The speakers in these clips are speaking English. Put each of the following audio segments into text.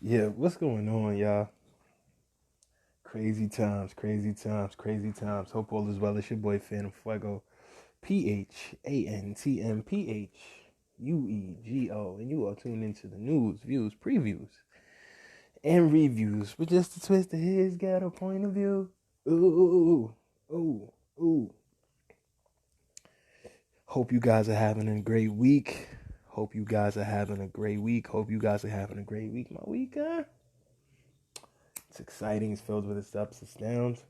Yeah, what's going on, y'all? Crazy times, crazy times, crazy times. Hope all is well. It's your boy Phantom Fuego, PHANTMPHUEGO, and you are tuned into the news, views, previews, and reviews with just a twist of his ghetto point of view. Ooh, ooh, ooh. Hope you guys are having a great week. Hope you guys are having a great week. Hope you guys are having a great week. My week, it's exciting. It's filled with its ups, its downs.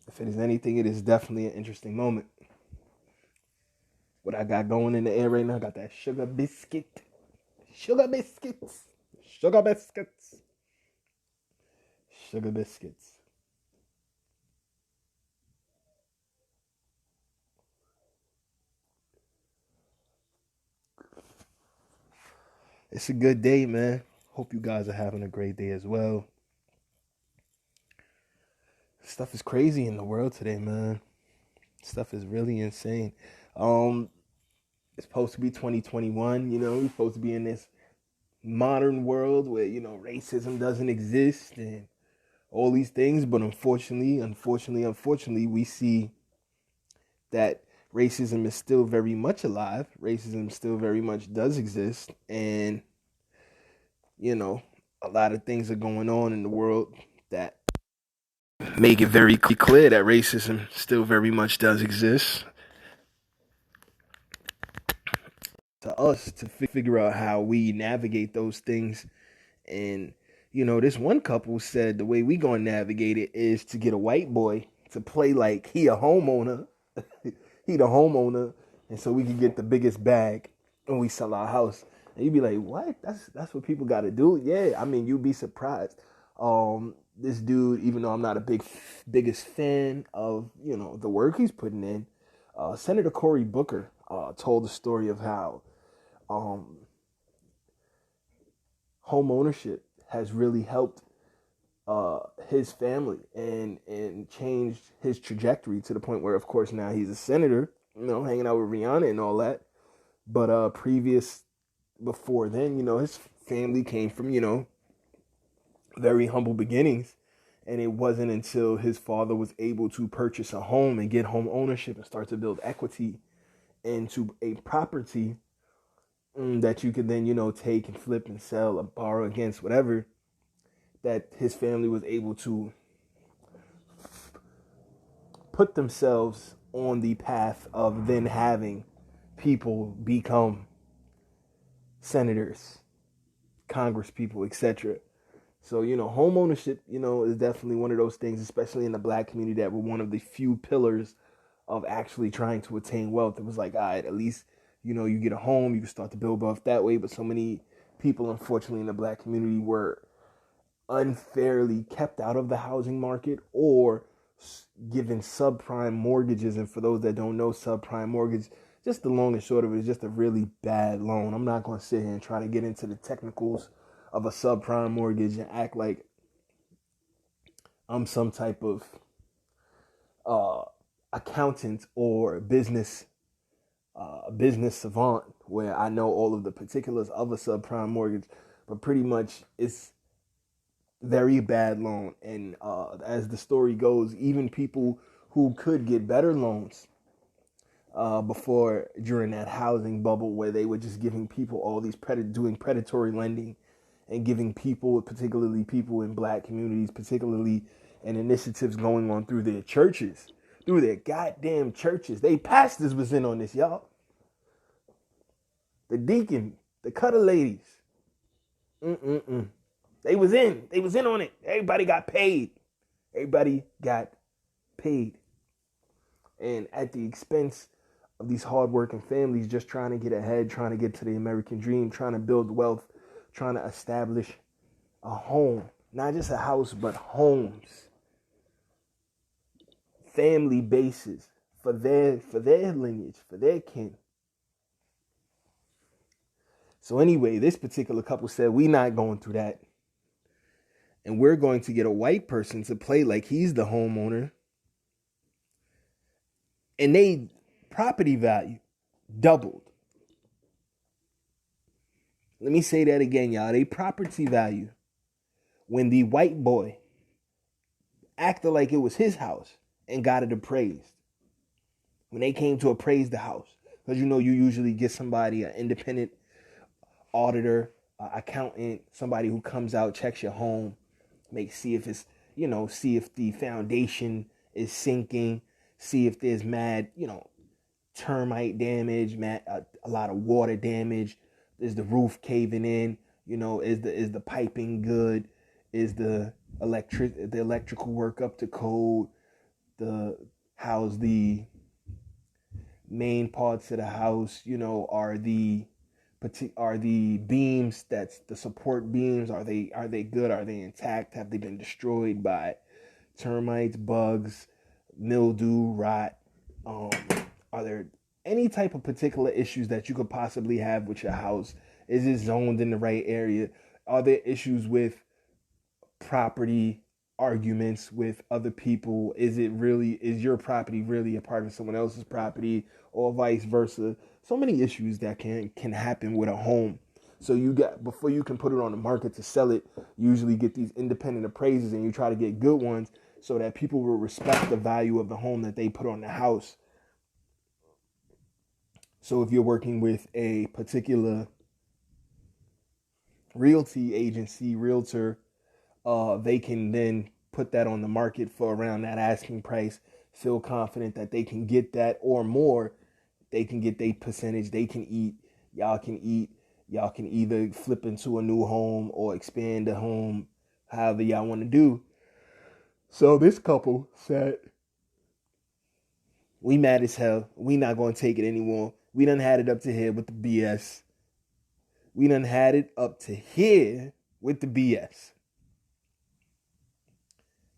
If it is anything, it is definitely an interesting moment. What I got going in the air right now, I got that sugar biscuits, sugar biscuits, sugar biscuits. It's a good day, man. Hope you guys are having a great day as well. Stuff is crazy in the world today, man. Stuff is really insane. Um, it's supposed to be 2021. We're supposed to be in this modern world where racism doesn't exist and all these things, but unfortunately, we see that racism is still very much alive. Racism still very much does exist, and you know, a lot of things are going on in the world that make it very clear that racism still very much does exist. To us to figure out how we navigate those things, and this one couple said the way we gonna navigate it is to get a white boy to play like he a homeowner. He the homeowner, and so we can get the biggest bag when we sell our house. And you'd be like, what? That's what people got to do. Yeah, I mean, you'd be surprised. This dude, even though I'm not a biggest fan of the work he's putting in, Senator Cory Booker told the story of how um, home ownership has really helped his family and changed his trajectory to the point where, of course, now he's a senator, hanging out with Rihanna and all that. But before then, his family came from very humble beginnings, and it wasn't until his father was able to purchase a home and get home ownership and start to build equity into a property that you could then take and flip and sell or borrow against whatever, that his family was able to put themselves on the path of then having people become senators, congress people, etc. So, home ownership, is definitely one of those things, especially in the black community, that were one of the few pillars of actually trying to attain wealth. It was like, all right, at least, you get a home, you can start to build wealth that way. But so many people, unfortunately, in the black community were unfairly kept out of the housing market or given subprime mortgages. And for those that don't know, subprime mortgage, just the long and short of it, is just a really bad loan. I'm not going to sit here and try to get into the technicals of a subprime mortgage and act like I'm some type of uh, accountant or business savant where I know all of the particulars of a subprime mortgage, but pretty much it's very bad loan. And as the story goes, even people who could get better loans before, during that housing bubble where they were just giving people all these doing predatory lending and giving people, particularly people in black communities, particularly, and initiatives going on through their churches, through their goddamn churches. They pastors was in on this, y'all. The deacon, the cutter ladies. Mm-mm-mm. They was in. They was in on it. Everybody got paid. Everybody got paid. And at the expense of these hardworking families just trying to get ahead, trying to get to the American dream, trying to build wealth, trying to establish a home. Not just a house, but homes. Family bases for their lineage, for their kin. So anyway, this particular couple said, we not going through that. And we're going to get a white person to play like he's the homeowner. And they property value doubled. Let me say that again, y'all. They property value, when the white boy acted like it was his house and got it appraised. When they came to appraise the house. Because you usually get somebody, an independent auditor, accountant, somebody who comes out, checks your home, see if it's, see if the foundation is sinking, see if there's mad, termite damage, a lot of water damage. Is the roof caving in? Is the piping good? Is the electrical work up to code? How's the main parts of the house? Are the beams, that's the support beams, are they good? Are they intact? Have they been destroyed by termites, bugs, mildew, rot? Are there any type of particular issues that you could possibly have with your house? Is it zoned in the right area? Are there issues with property arguments with other people? Is your property really a part of someone else's property, or vice versa? So many issues that can happen with a home. So before you can put it on the market to sell it, you usually get these independent appraisers, and you try to get good ones so that people will respect the value of the home that they put on the house. So if you're working with a particular realty agency, realtor, they can then put that on the market for around that asking price, feel confident that they can get that or more. They can get their percentage, they can eat, y'all can eat. Y'all can either flip into a new home or expand the home, however y'all want to do. So this couple said, we mad as hell. We not going to take it anymore. We done had it up to here with the BS. We done had it up to here with the BS.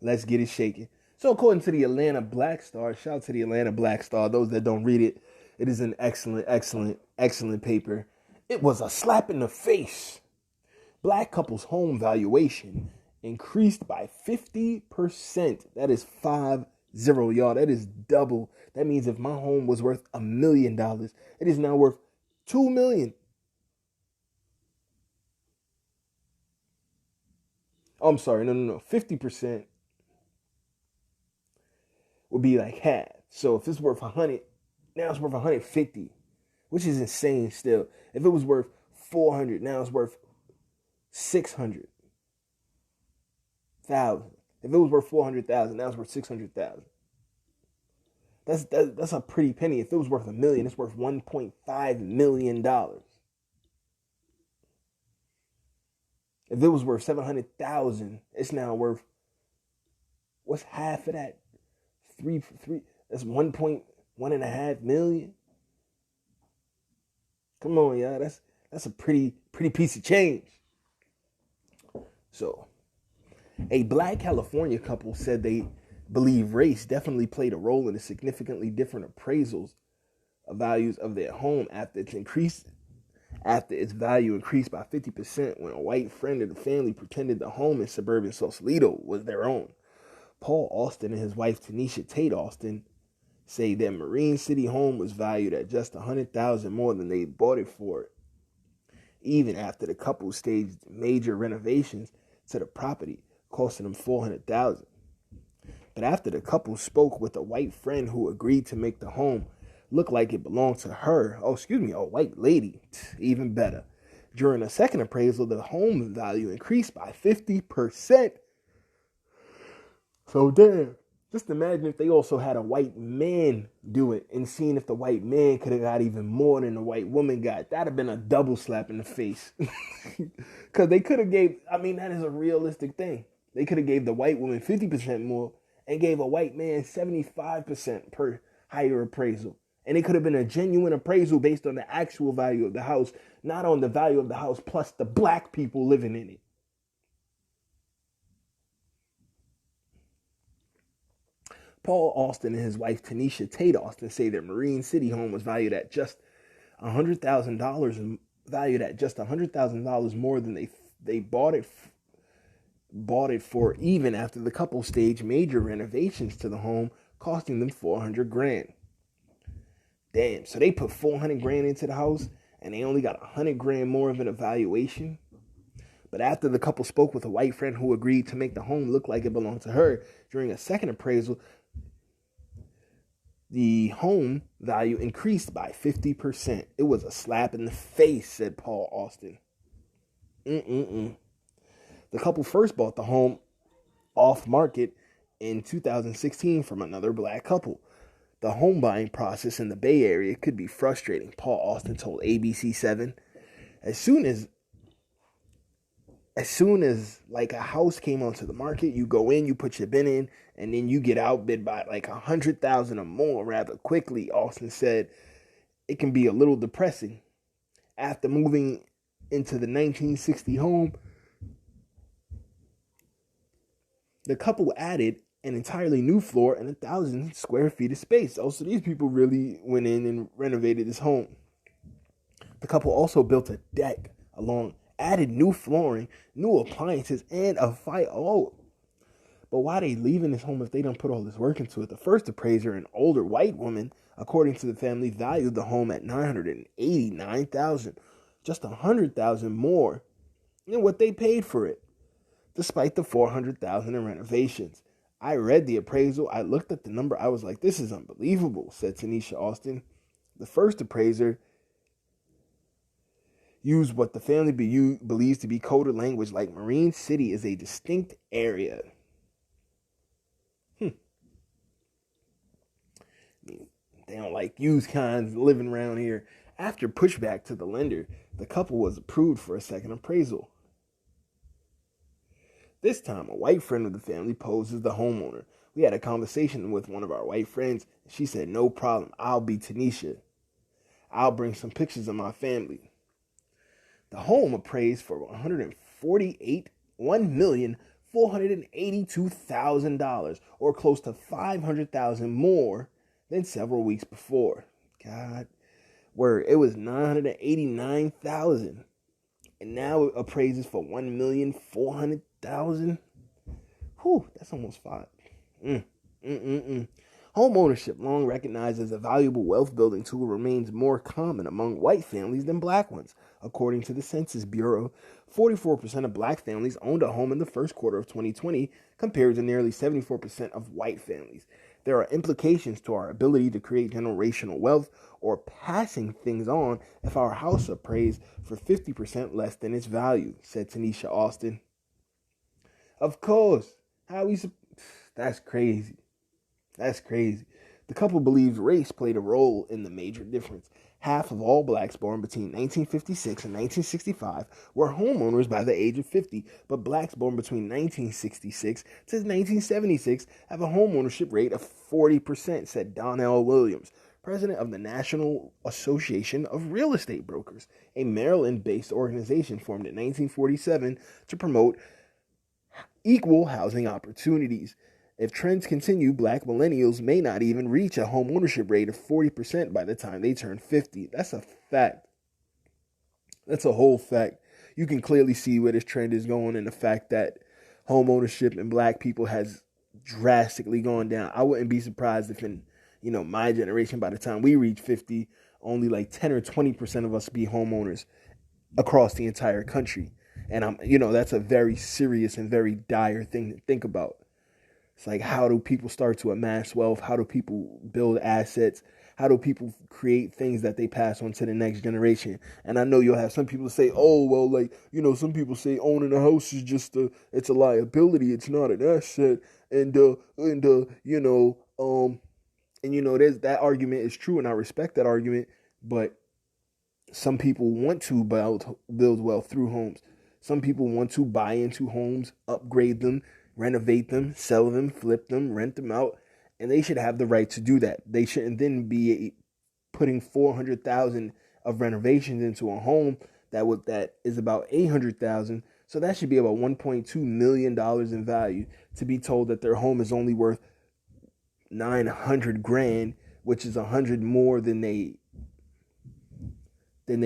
Let's get it shaking. So according to the Atlanta Black Star, shout out to the Atlanta Black Star. Those that don't read it, it is an excellent paper. It was a slap in the face. Black couple's home valuation increased by 50%. That is 50, y'all. That is double. That means if my home was worth $1 million, it is now worth $2 million. Oh, I'm sorry. No. 50% would be like half. So if it's worth 100, now it's worth 150, which is insane still. If it was worth 400, now it's worth 600,000. If it was worth 400,000, now it's worth 600,000. That's a pretty penny. If it was worth $1 million, it's worth $1.5 million. If it was worth 700,000, it's now worth, what's half of that? Three. That's 1.1.5 million. Come on, y'all. That's a pretty piece of change. So, a Black California couple said they believe race definitely played a role in the significantly different appraisals of values of their home after its value increased by 50% when a white friend of the family pretended the home in suburban Sausalito was their own. Paul Austin and his wife Tanisha Tate Austin say their Marine City home was valued at just $100,000 more than they bought it for, even after the couple staged major renovations to the property, costing them $400,000. But after the couple spoke with a white friend who agreed to make the home look like it belonged to her, a white lady, even better. During a second appraisal, the home value increased by 50%. So damn, just imagine if they also had a white man do it and seeing if the white man could have got even more than the white woman got. That'd have been a double slap in the face. Because they could have that is a realistic thing. They could have gave the white woman 50% more and gave a white man 75% per higher appraisal. And it could have been a genuine appraisal based on the actual value of the house, not on the value of the house plus the black people living in it. Paul Austin and his wife Tanisha Tate Austin say their Marine City home was valued at just $100,000 more than they bought it bought it for even after the couple staged major renovations to the home, costing them $400,000. Damn, so they put $400,000 into the house and they only got $100,000 more of an evaluation. But after the couple spoke with a white friend who agreed to make the home look like it belonged to her during a second appraisal, the home value increased by 50%. It was a slap in the face, said Paul Austin. The couple first bought the home off market in 2016 from another black couple. The home buying process in the Bay Area could be frustrating, Paul Austin told ABC7. As soon as like a house came onto the market, you go in, you put your bid in, and then you get outbid by like 100,000 or more rather quickly, Austin said. It can be a little depressing. After moving into the 1960 home, the couple added an entirely new floor and 1,000 square feet of space. Oh, so these people really went in and renovated this home. The couple also built a deck along, added new flooring, new appliances, and a fire. Oh, but why are they leaving this home if they don't put all this work into it? The first appraiser, an older white woman, according to the family, valued the home at $989,000, just $100,000 more than what they paid for it, despite the $400,000 in renovations. I read the appraisal. I looked at the number. I was like, this is unbelievable, said Tanisha Austin. The first appraiser used what the family believes to be coded language like Marine City is a distinct area. They don't like used kinds living around here. After pushback to the lender, the couple was approved for a second appraisal. This time, a white friend of the family posed as the homeowner. We had a conversation with one of our white friends, and she said, no problem, I'll be Tanisha. I'll bring some pictures of my family. The home appraised for $1,482,000, or close to $500,000 more than several weeks before. God, word, it was $989,000, and now it appraises for $1,400,000. Whew, that's almost five. Home ownership, long recognized as a valuable wealth building tool, remains more common among white families than black ones. According to the Census Bureau, 44% of black families owned a home in the first quarter of 2020, compared to nearly 74% of white families. There are implications to our ability to create generational wealth or passing things on if our house appraised for 50% less than its value, said Tanisha Austin. Of course. That's crazy. That's crazy. The couple believes race played a role in the major difference. Half of all blacks born between 1956 and 1965 were homeowners by the age of 50, but blacks born between 1966 to 1976 have a homeownership rate of 40%, said Donnell Williams, president of the National Association of Real Estate Brokers, a Maryland-based organization formed in 1947 to promote equal housing opportunities. If trends continue, black millennials may not even reach a home ownership rate of 40% by the time they turn 50. That's a fact. That's a whole fact. You can clearly see where this trend is going, and the fact that home ownership in black people has drastically gone down. I wouldn't be surprised if in, my generation, by the time we reach 50, only like 10 or 20% of us be homeowners across the entire country. And that's a very serious and very dire thing to think about. It's like, how do people start to amass wealth? How do people build assets? How do people create things that they pass on to the next generation? And I know you'll have some people say, oh, well, some people say owning a house is just it's a liability. It's not an asset. There's that argument is true, and I respect that argument. But some people want to build wealth through homes. Some people want to buy into homes, upgrade them, renovate them, sell them, flip them, rent them out, and they should have the right to do that. They shouldn't then be putting $400,000 of renovations into a home that is about $800,000. So that should be about $1.2 million in value, to be told that their home is only worth $900,000, which is $100,000 more than they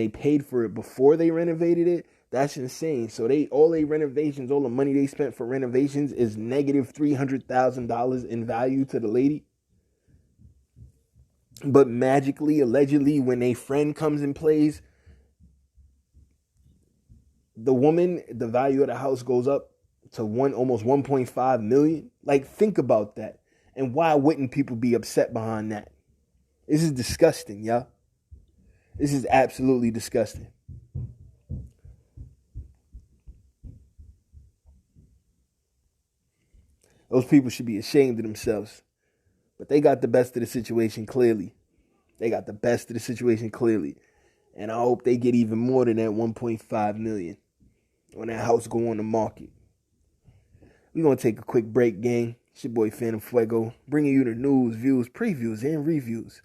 paid for it before they renovated it. That's insane. So all they renovations, all the money they spent for renovations is negative $300,000 in value to the lady. But magically, allegedly, when a friend comes and plays, the woman, the value of the house goes up to almost 1.5 million. Like, think about that. And why wouldn't people be upset behind that? This is disgusting, y'all. This is absolutely disgusting. Those people should be ashamed of themselves. But they got the best of the situation clearly. They got the best of the situation clearly. And I hope they get even more than that 1.5 million when that house go on the market. We're going to take a quick break, gang. It's your boy Phantom Fuego, bringing you the news, views, previews, and reviews,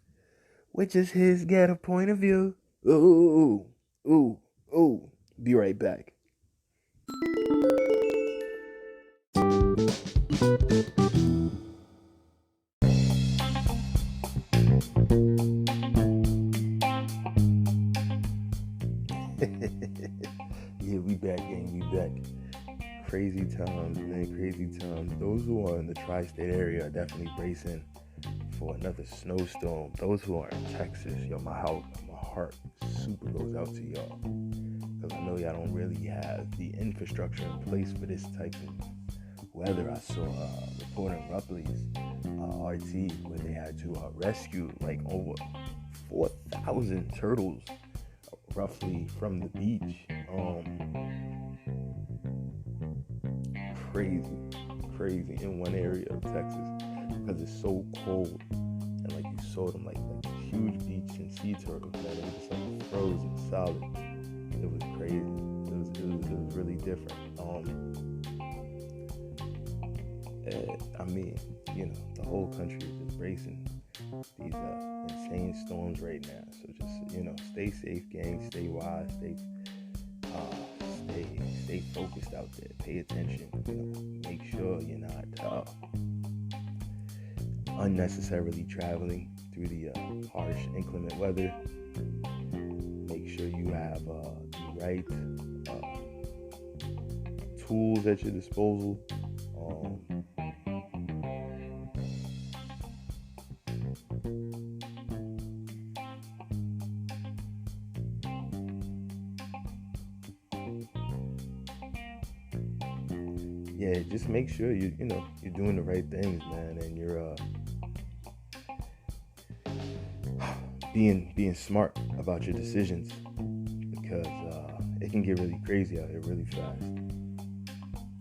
which is his ghetto point of view. Ooh, ooh, ooh. Be right back. Yeah, we back, gang. We back. Crazy times, man. Crazy times. Those who are in the tri-state area are definitely bracing for another snowstorm. Those who are in Texas, yo, my heart super goes out to y'all, because I know y'all don't really have the infrastructure in place for this type of weather. I saw a report in Ripley's RT where they had to rescue like over 4,000 turtles roughly from the beach. Crazy in one area of Texas because it's so cold, and like you saw them like huge beach and sea turtles, man. It was just like frozen solid. It was crazy. It was really different. I mean, you know, the whole country is embracing these insane storms right now. So just, you know, stay safe, gang. Stay wise. Stay focused out there. Pay attention. You know, make sure you're not unnecessarily traveling through the harsh, inclement weather. Make sure you have the right tools at your disposal. Yeah, just make sure you're doing the right things, man, and you're being smart about your decisions, because it can get really crazy out here really fast.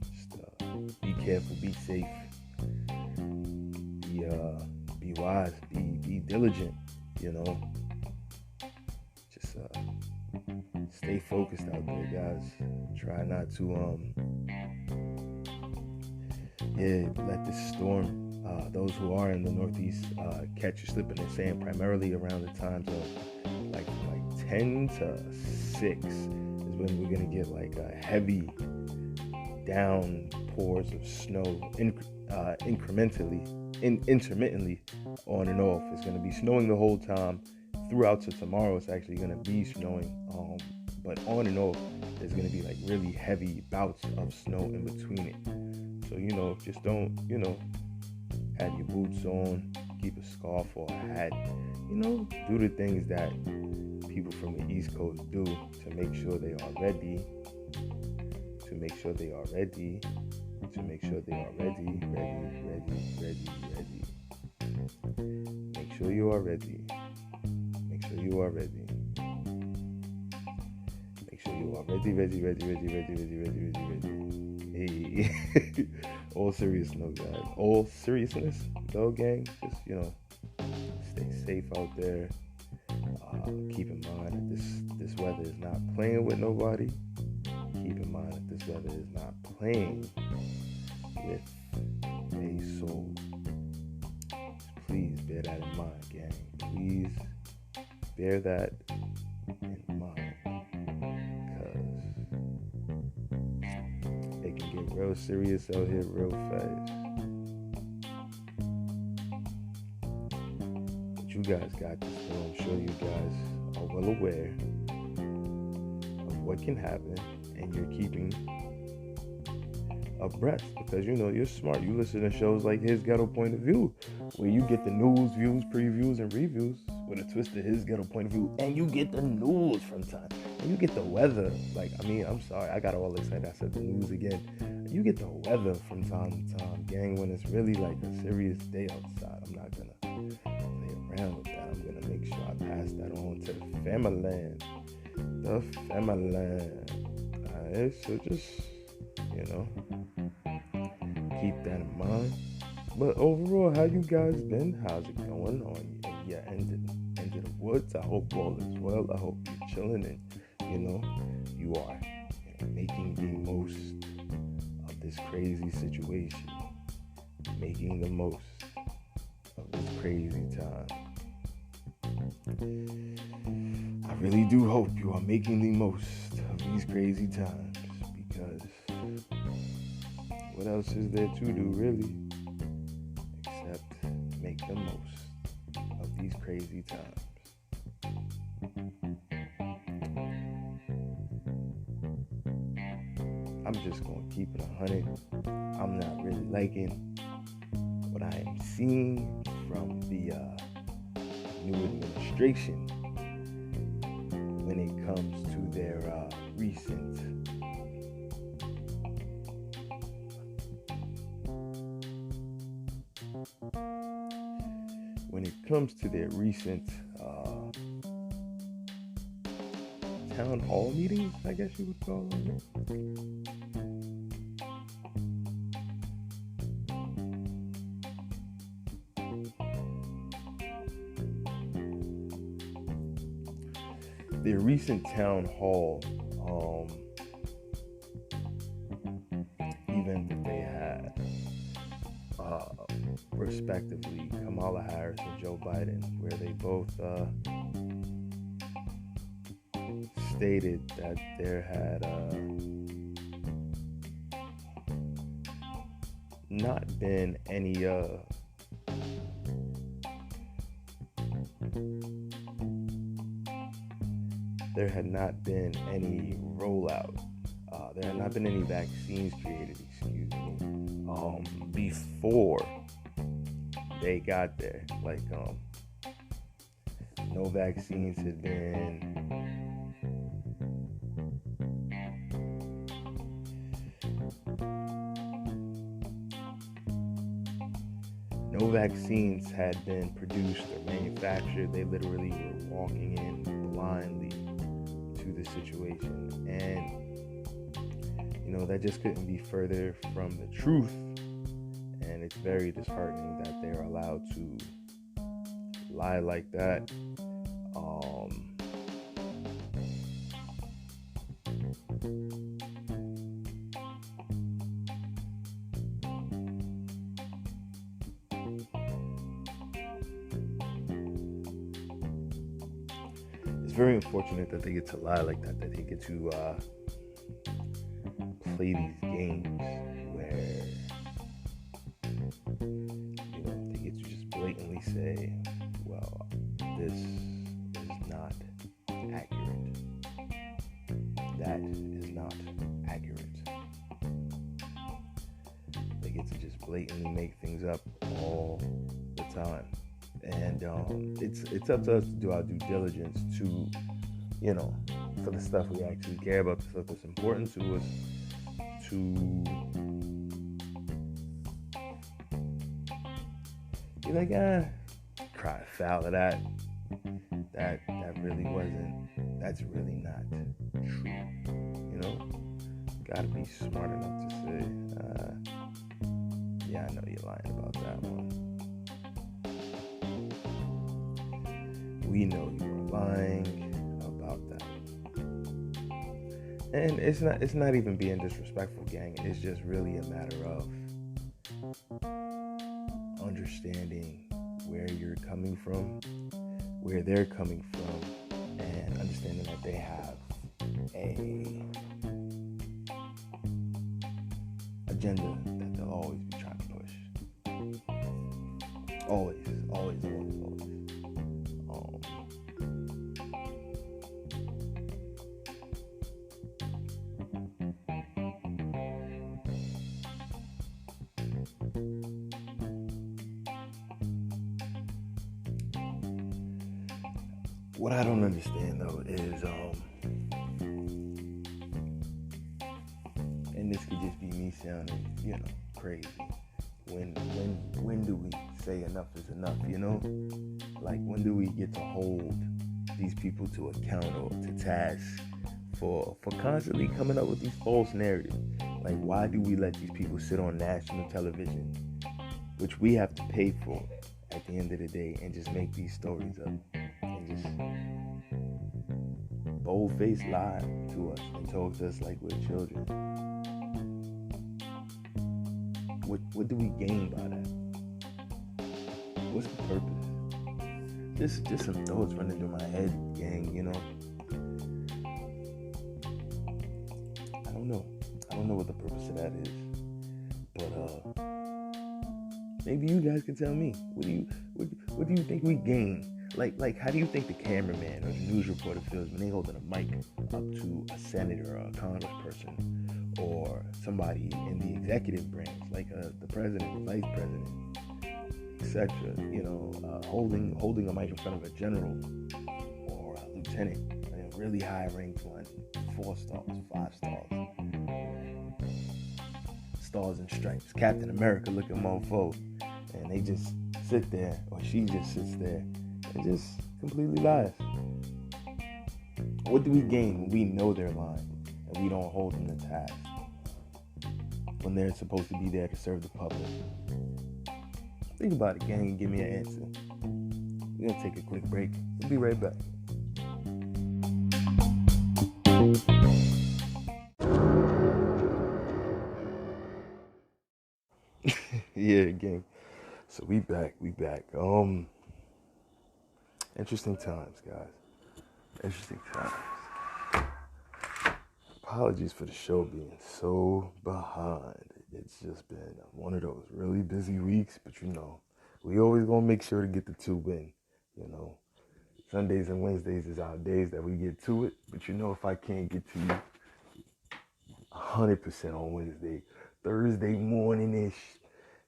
Just be careful, be safe, be wise, be diligent. You know, just stay focused out there, guys. Try not to let this storm, those who are in the Northeast, catch you slipping and sand, primarily around the times of like 10 to 6 is when we're gonna get like heavy downpours of snow, intermittently on and off. It's gonna be snowing the whole time throughout to tomorrow. It's actually gonna be snowing, but on and off there's gonna be like really heavy bouts of snow in between it. So, you know, just don't, have your boots on, keep a scarf or a hat, do the things that people from the East Coast do to make sure they are ready, Make sure you are ready. Make sure you are ready. Make sure you are ready. Hey. All seriousness, guys. All seriousness, though, gang. Just, stay safe out there. Keep in mind that this weather is not playing with nobody. Keep in mind that this weather is not playing with a soul. Please bear that in mind, gang. Please bear that in mind, because it can get real serious out here real fast. But you guys got this, though. I'm sure you guys are well aware of what can happen, and you're keeping abreast, because you're smart. You listen to shows like His Ghetto Point of View, where you get the news, views, previews, and reviews with a twist of His Ghetto Point of View, and you get the news from time, and you get the weather. I'm sorry, I got all excited. I said the news again. You get the weather from time to time, gang, when it's really like a serious day outside. I'm not gonna play around with that. I'm gonna make sure I pass that on to the family. The family. Alright, so just keep that in mind. But overall, how you guys been? How's it going on your end of the woods? I hope all is well. I hope you're chilling and you are making the most of this crazy situation, making the most of this crazy time. I really do hope you are making the most of these crazy times, because what else is there to do, really, except make the most of these crazy times. I'm just going to keep it 100. I'm not really liking what I am seeing from the new administration when it comes to their recent town hall meetings, I guess you would call them. Their recent town hall event that they had, respectively, Kamala Harris and Joe Biden, where they both stated that there had not been any rollout. There had not been any vaccines created, before they got there. No vaccines had been produced or manufactured. They literally were walking in blindly to the situation, and that just couldn't be further from the truth. And it's very disheartening that they're allowed to lie like that. It's very unfortunate that they get to lie like that they get to play these games where they get to just blatantly say, well, this is not accurate, that is not accurate. They get to just blatantly make things up all the time. And it's up to us to do our due diligence to, for the stuff we actually care about, the stuff that's important to us, to be like, cry foul of that. That really wasn't. That's really not true. Gotta be smart enough to say, yeah, I know you're lying about that one. We know you're lying about that. And it's not even being disrespectful, gang. It's just really a matter of understanding where you're coming from, where they're coming from, and understanding that they have a agenda that they'll always be trying to push. Always. What I don't understand though is, and this could just be me sounding, crazy. When do we say enough is enough? Like, when do we get to hold these people to account or to task for constantly coming up with these false narratives? Like, why do we let these people sit on national television, which we have to pay for at the end of the day, and just make these stories up and just bold-faced lie to us and talk to us like we're children? What do we gain by that? What's the purpose? Just some thoughts running through my head, gang, I don't know. I don't know what the purpose of that is. But maybe you guys can tell me. What do you think we gain? Like how do you think the cameraman or the news reporter feels when they holding a mic up to a senator or a congressperson or somebody in the executive branch, like the president, the vice president, etc.? Holding a mic in front of a general or a lieutenant, a really high ranked one, 4 stars, 5 stars, stars and stripes, Captain America looking mofo, and they just sit there, or she just sits there and just completely lies. What do we gain when we know they're lying and we don't hold them to task when they're supposed to be there to serve the public? Think about it, gang, and give me an answer. We're gonna take a quick break. We'll be right back. Yeah, gang. So we back. Interesting times, guys. Interesting times. Apologies for the show being so behind. It's just been one of those really busy weeks, but we always gonna make sure to get the 2 in. Sundays and Wednesdays is our days that we get to it, but if I can't get to you 100% on Wednesday, Thursday morning-ish,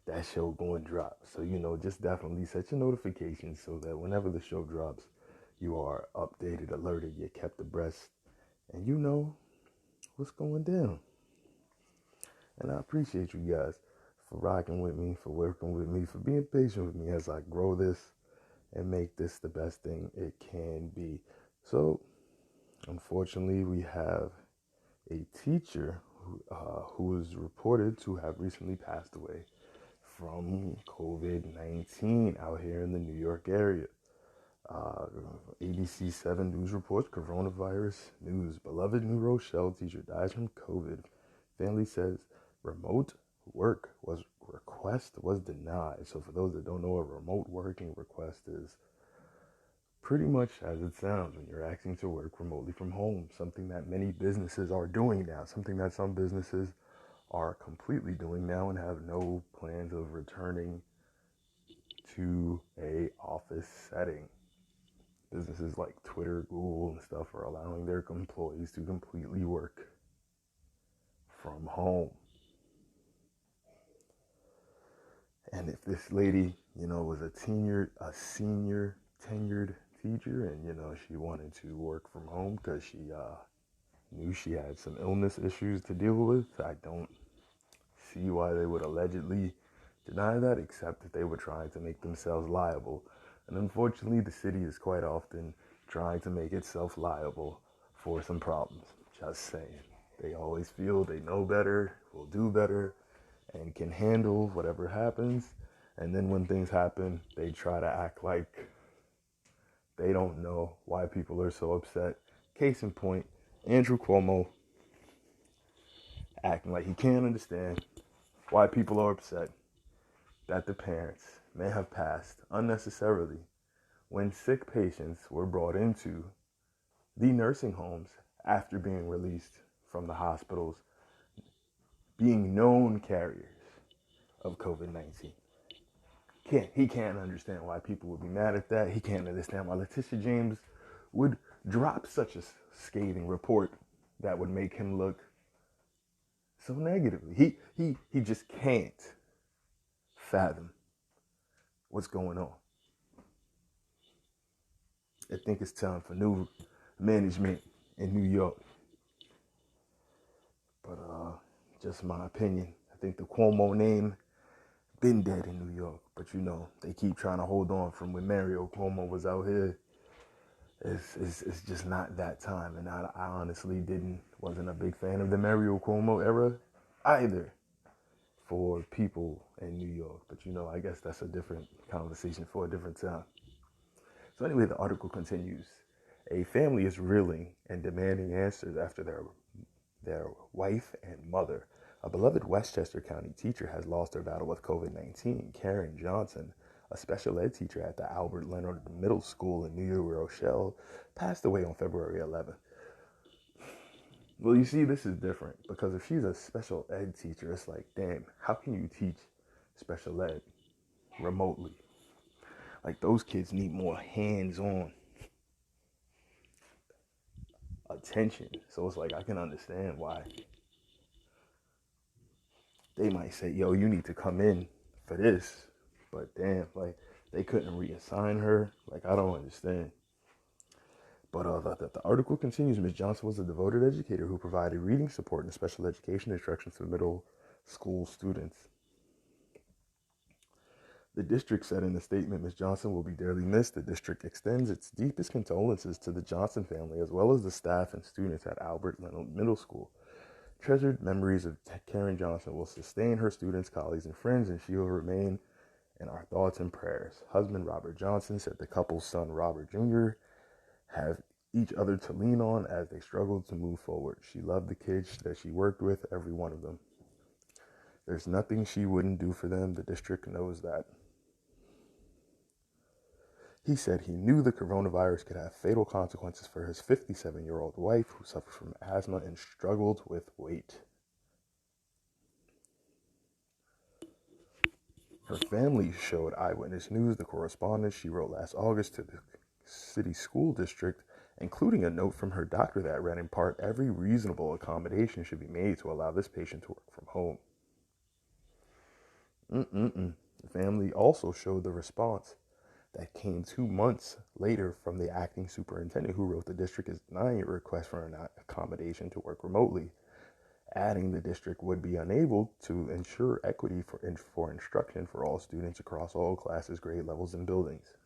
that show going to drop. So, just definitely set your notifications so that whenever the show drops, you are updated, alerted, you're kept abreast, and you know what's going down. And I appreciate you guys for rocking with me, for working with me, for being patient with me as I grow this and make this the best thing it can be. So, unfortunately, we have a teacher who is reported to have recently passed away from COVID-19 out here in the New York area. ABC 7 News reports coronavirus news. Beloved New Rochelle teacher dies from COVID. Family says remote work request was denied. So for those that don't know what remote working request is, pretty much as it sounds when you're asking to work remotely from home, something that many businesses are doing now, something that some businesses are completely doing now and have no plans of returning to a office setting. Businesses like Twitter, Google, and stuff are allowing their employees to completely work from home. And if this lady, was a senior tenured teacher, and she wanted to work from home because she knew she had some illness issues to deal with, I don't see why they would allegedly deny that, except that they were trying to make themselves liable. And unfortunately, the city is quite often trying to make itself liable for some problems. Just saying. They always feel they know better, will do better, and can handle whatever happens. And then when things happen, they try to act like they don't know why people are so upset. Case in point, Andrew Cuomo acting like he can't understand why people are upset that the parents may have passed unnecessarily when sick patients were brought into the nursing homes after being released from the hospitals, being known carriers of COVID-19. He can't understand why people would be mad at that. He can't understand why Letitia James would drop such a scathing report that would make him look so negatively. He just can't. fathom what's going on. I think it's time for new management in New York. But just my opinion. I think the Cuomo name been dead in New York. But they keep trying to hold on from when Mario Cuomo was out here. It's just not that time. And I honestly wasn't a big fan of the Mario Cuomo era either for people in New York. But I guess that's a different conversation for a different time. So anyway, the article continues. A family is reeling and demanding answers after their wife and mother. A beloved Westchester County teacher has lost her battle with COVID-19. Karen Johnson, a special ed teacher at the Albert Leonard Middle School in New Rochelle, passed away on February 11th. Well, you see, this is different because if she's a special ed teacher, it's like, damn, how can you teach special ed remotely? Like, those kids need more hands-on attention. So it's like, I can understand why they might say, yo, you need to come in for this. But damn, like, they couldn't reassign her. Like, I don't understand. But the article continues. Ms. Johnson was a devoted educator who provided reading support and special education instructions to middle school students. The district said in a statement, Ms. Johnson will be dearly missed. The district extends its deepest condolences to the Johnson family, as well as the staff and students at Albert Leonard Middle School. Treasured memories of Karen Johnson will sustain her students, colleagues, and friends, and she will remain in our thoughts and prayers. Husband Robert Johnson said the couple's son, Robert Jr., have each other to lean on as they struggled to move forward. She loved the kids that she worked with, every one of them. There's nothing she wouldn't do for them. The district knows that. He said he knew the coronavirus could have fatal consequences for his 57-year-old wife who suffers from asthma and struggled with weight. Her family showed Eyewitness News the correspondence she wrote last August to the city school district, including a note from her doctor that read in part, every reasonable accommodation should be made to allow this patient to work from home. The family also showed the response that came 2 months later from the acting superintendent who wrote the district is denying a request for an accommodation to work remotely, adding the district would be unable to ensure equity for instruction for all students across all classes, grade levels, and buildings.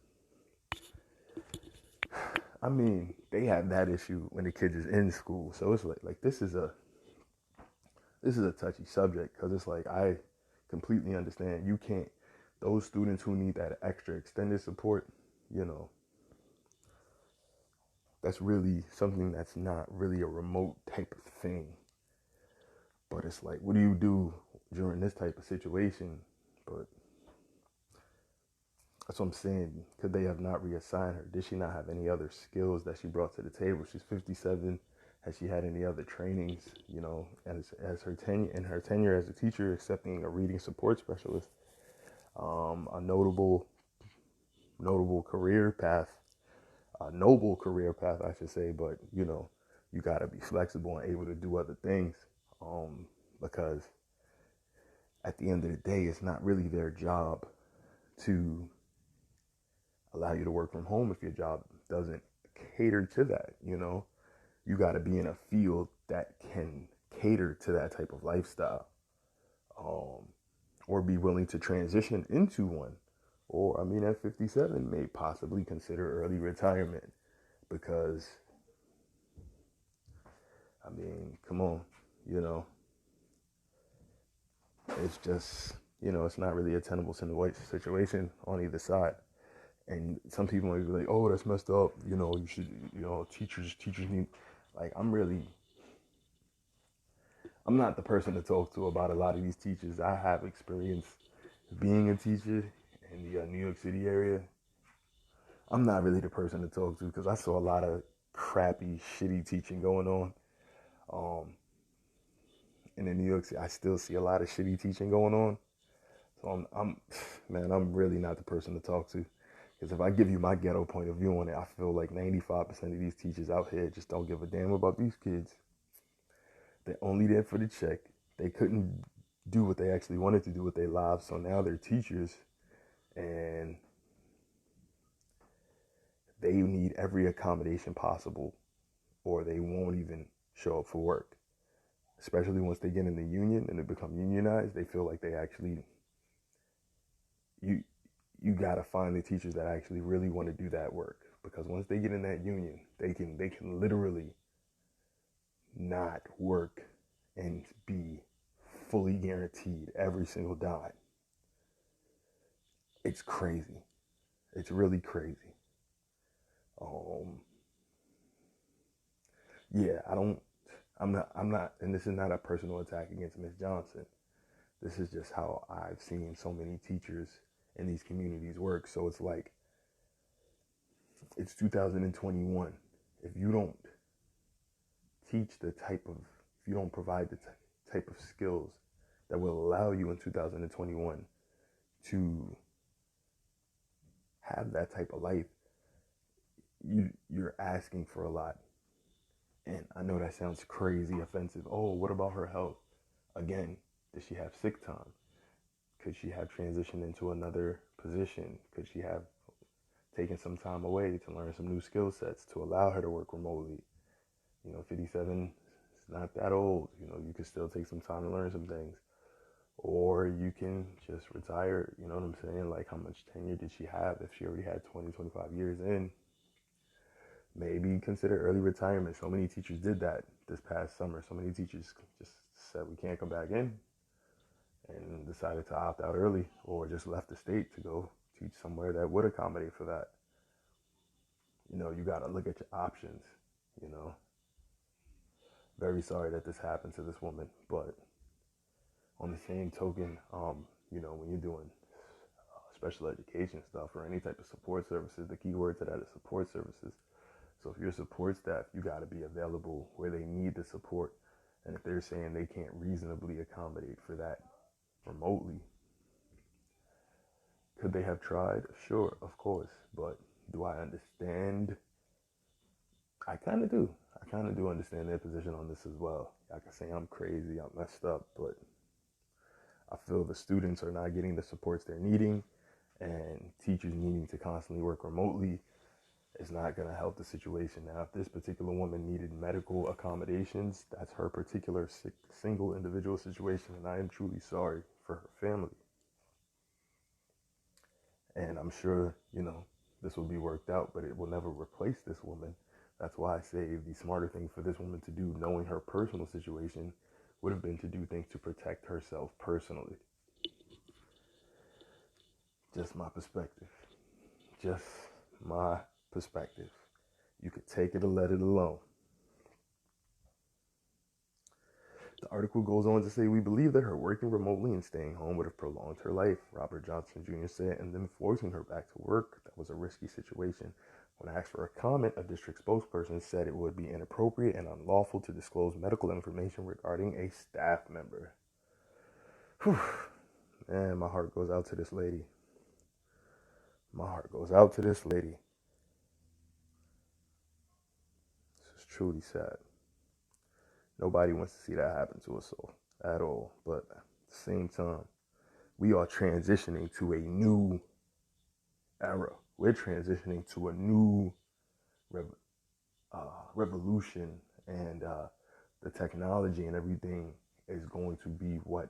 I mean, they have that issue when the kids is in school, so it's like this is a touchy subject because it's like I completely understand you can't. Those students who need that extra extended support, that's really something that's not really a remote type of thing. But it's like, what do you do during this type of situation? But that's what I'm saying. Could they have not reassigned her? Did she not have any other skills that she brought to the table? She's 57. Has she had any other trainings, as her tenure as a teacher, accepting a reading support specialist? A notable career path, a noble career path, I should say, but you got to be flexible and able to do other things, because at the end of the day, it's not really their job to allow you to work from home if your job doesn't cater to that. You got to be in a field that can cater to that type of lifestyle, or be willing to transition into one. Or, at 57, may possibly consider early retirement because, come on, it's just, it's not really a tenable situation on either side. And some people might be like, oh, that's messed up. You should, teachers need, like, I'm not the person to talk to about a lot of these teachers. I have experience being a teacher in the New York City area. I'm not really the person to talk to because I saw a lot of crappy, shitty teaching going on. And in New York City, I still see a lot of shitty teaching going on. So I'm really not the person to talk to. Because if I give you my ghetto point of view on it, I feel like 95% of these teachers out here just don't give a damn about these kids. They're only there for the check. They couldn't do what they actually wanted to do with their lives. So now they're teachers and they need every accommodation possible or they won't even show up for work. Especially once they get in the union and they become unionized, they feel like they actually, you got to find the teachers that actually really want to do that work, because once they get in that union, they can literally not work and be fully guaranteed every single dime. It's crazy. It's really crazy. Um, yeah, I'm not, and this is not a personal attack against Miss Johnson. This is just how I've seen so many teachers in these communities work. So it's like, it's 2021. If you don't teach the type of, if you don't provide the type of skills that will allow you in 2021 to have that type of life, you're asking for a lot. And I know that sounds crazy offensive. Oh, what about her health? Again, does she have sick time? Could she have transitioned into another position? Could she have taken some time away to learn some new skill sets to allow her to work remotely? 57 is not that old. You can still take some time to learn some things. Or you can just retire, you know what I'm saying? Like, how much tenure did she have? If she already had 20, 25 years in, maybe consider early retirement. So many teachers did that this past summer. So many teachers just said, we can't come back in, and decided to opt out early, or just left the state to go teach somewhere that would accommodate for that. You got to look at your options, you know. Very sorry that this happened to this woman, but on the same token, when you're doing special education stuff or any type of support services, the key word to that is support services. So if you're a support staff, you got to be available where they need the support. And if they're saying they can't reasonably accommodate for that remotely, could they have tried? Sure, of course. But do I understand? I kind of do. I kind of do understand their position on this as well. I can say I'm crazy, I'm messed up, but I feel the students are not getting the supports they're needing, and teachers needing to constantly work remotely is not going to help the situation. Now, if this particular woman needed medical accommodations, that's her particular single individual situation, and I am truly sorry for her family. And I'm sure, this will be worked out, but it will never replace this woman. That's why I say the smarter thing for this woman to do, knowing her personal situation, would have been to do things to protect herself personally. Just my perspective. Just my perspective. You could take it or let it alone. The article goes on to say, we believe that her working remotely and staying home would have prolonged her life, Robert Johnson Jr. said, and then forcing her back to work, that was a risky situation. When asked for a comment, a district spokesperson said it would be inappropriate and unlawful to disclose medical information regarding a staff member. Whew. Man, my heart goes out to this lady. My heart goes out to this lady. This is truly sad. Nobody wants to see that happen to us all, at all. But at the same time, we are transitioning to a new era. We're transitioning to a new revolution, and the technology and everything is going to be what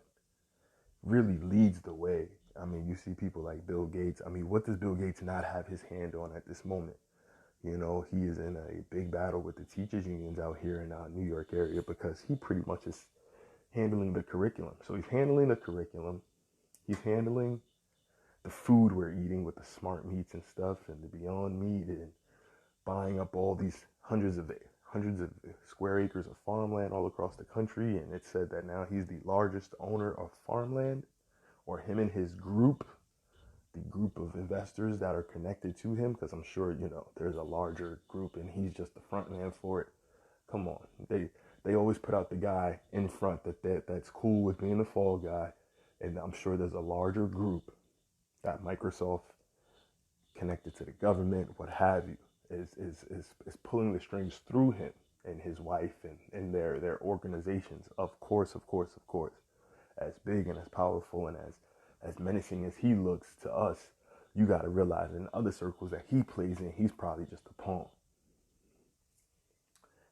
really leads the way. I mean, you see people like Bill Gates. I mean, what does Bill Gates not have his hand on at this moment? He is in a big battle with the teachers unions out here in New York area, because he pretty much is handling the curriculum. So he's handling the curriculum. He's handling the food we're eating with the smart meats and stuff, and the Beyond Meat, and buying up all these hundreds of square acres of farmland all across the country. And it said that now he's the largest owner of farmland, or him and his group, the group of investors that are connected to him, because I'm sure, there's a larger group and he's just the front man for it. Come on. They always put out the guy in front that's cool with being the fall guy. And I'm sure there's a larger group that Microsoft, connected to the government, what have you, is pulling the strings through him and his wife and their organizations. Of course. as big and as powerful and as menacing as he looks to us, you got to realize in other circles that he plays in, he's probably just a pawn.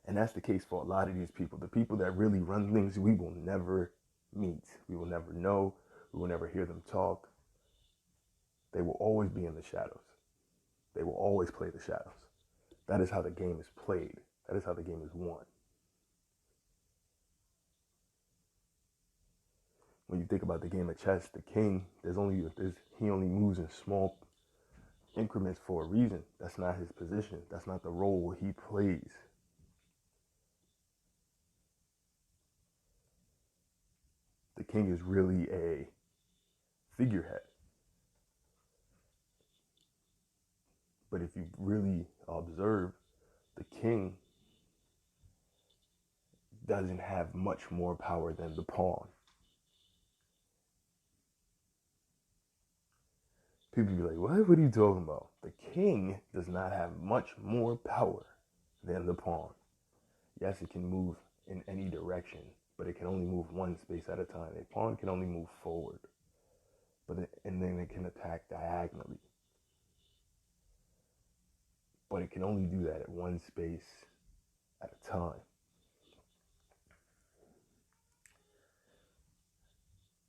And that's the case for a lot of these people. The people that really run things, we will never meet. We will never know. We will never hear them talk. They will always be in the shadows. They will always play the shadows. That is how the game is played. That is how the game is won. When you think about the game of chess, the king, he only moves in small increments for a reason. That's not his position. That's not the role he plays. The king is really a figurehead. But if you really observe, the king doesn't have much more power than the pawn. People be like, what are you talking about? The king does not have much more power than the pawn. Yes, it can move in any direction, but it can only move one space at a time. A pawn can only move forward, and then it can attack diagonally. But it can only do that at one space at a time.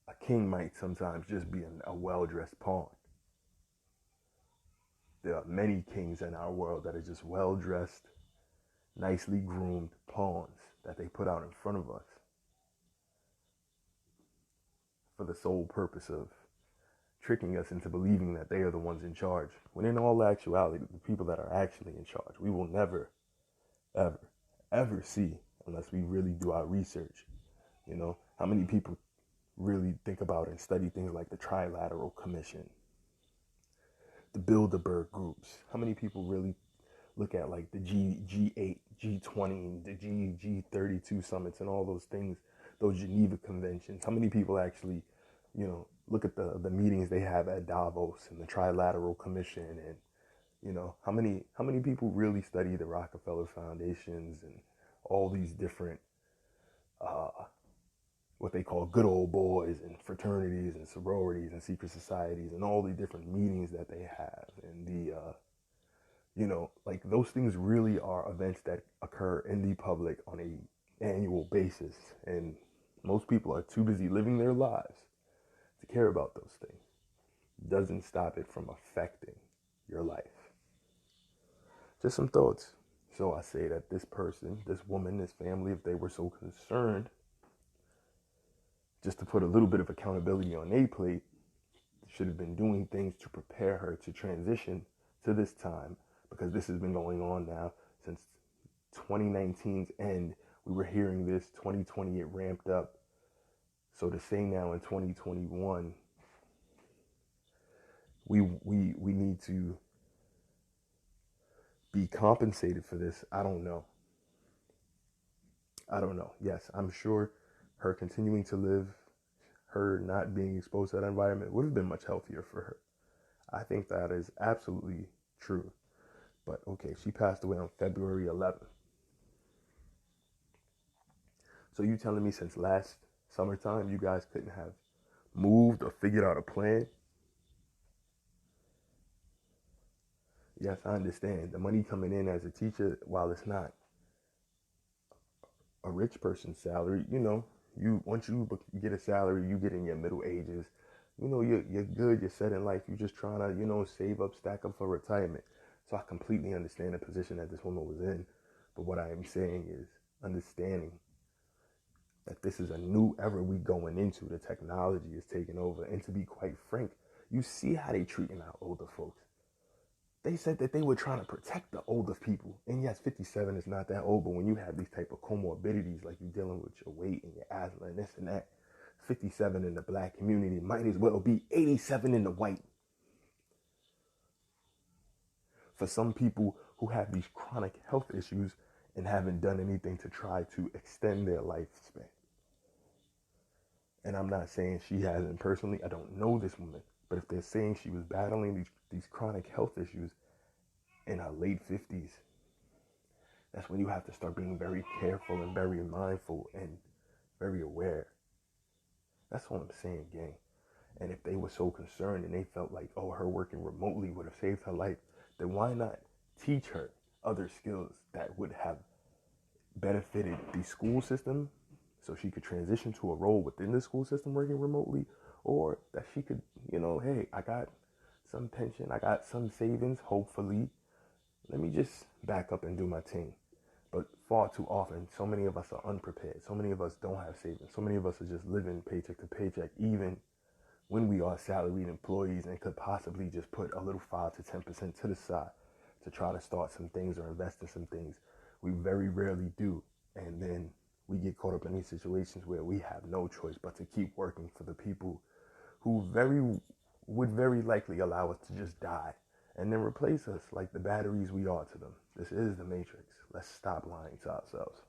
A king might sometimes just be a well-dressed pawn. There are many kings in our world that are just well-dressed, nicely groomed pawns that they put out in front of us for the sole purpose of tricking us into believing that they are the ones in charge, when in all actuality, the people that are actually in charge, we will never, ever, ever see unless we really do our research. You know, how many people really think about and study things like the Trilateral Commission, the Bilderberg groups? How many people really look at like the G8, G20, the G32 summits and all those things, those Geneva conventions? How many people actually, look at the meetings they have at Davos and the Trilateral Commission? And how many people really study the Rockefeller Foundations and all these different what they call good old boys and fraternities and sororities and secret societies and all the different meetings that they have, and like those things really are events that occur in the public on a annual basis, and most people are too busy living their lives to care about those things. Doesn't stop it from affecting your life. Just some thoughts. So I say that this person, this woman, this family, if they were so concerned just to put a little bit of accountability on their plate, should have been doing things to prepare her to transition to this time, because this has been going on now since 2019's end. We were hearing this 2020, it ramped up. So to say now in 2021, we need to be compensated for this. I don't know. Yes, I'm sure her continuing to live, her not being exposed to that environment would have been much healthier for her. I think that is absolutely true. But okay, she passed away on February 11th. So you telling me since last summertime you guys couldn't have moved or figured out a plan? Yes, I understand. The money coming in as a teacher, while it's not a rich person's salary, once you get a salary, you get in your middle ages, you're good, you're set in life, you're just trying to, save up, stack up for retirement. So I completely understand the position that this woman was in. But what I am saying is understanding that this is a new era we going into. The technology is taking over. And to be quite frank, you see how they treating our older folks. They said that they were trying to protect the older people. And yes, 57 is not that old, but when you have these type of comorbidities, like you're dealing with your weight and your asthma and this and that, 57 in the black community might as well be 87 in the white. For some people who have these chronic health issues and haven't done anything to try to extend their lifespan. And I'm not saying she hasn't personally. I don't know this woman. But if they're saying she was battling these chronic health issues in her late 50s, that's when you have to start being very careful and very mindful and very aware. That's what I'm saying, gang. And if they were so concerned and they felt like, oh, her working remotely would have saved her life, then why not teach her other skills that would have benefited the school system so she could transition to a role within the school system working remotely, or that she could, hey, I got some pension, I got some savings, hopefully. Let me just back up and do my thing. But far too often, so many of us are unprepared. So many of us don't have savings. So many of us are just living paycheck to paycheck, even when we are salaried employees and could possibly just put a little 5 to 10% to the side to try to start some things or invest in some things. We very rarely do. And then we get caught up in these situations where we have no choice but to keep working for the people who would very likely allow us to just die and then replace us like the batteries we are to them. This is the Matrix. Let's stop lying to ourselves.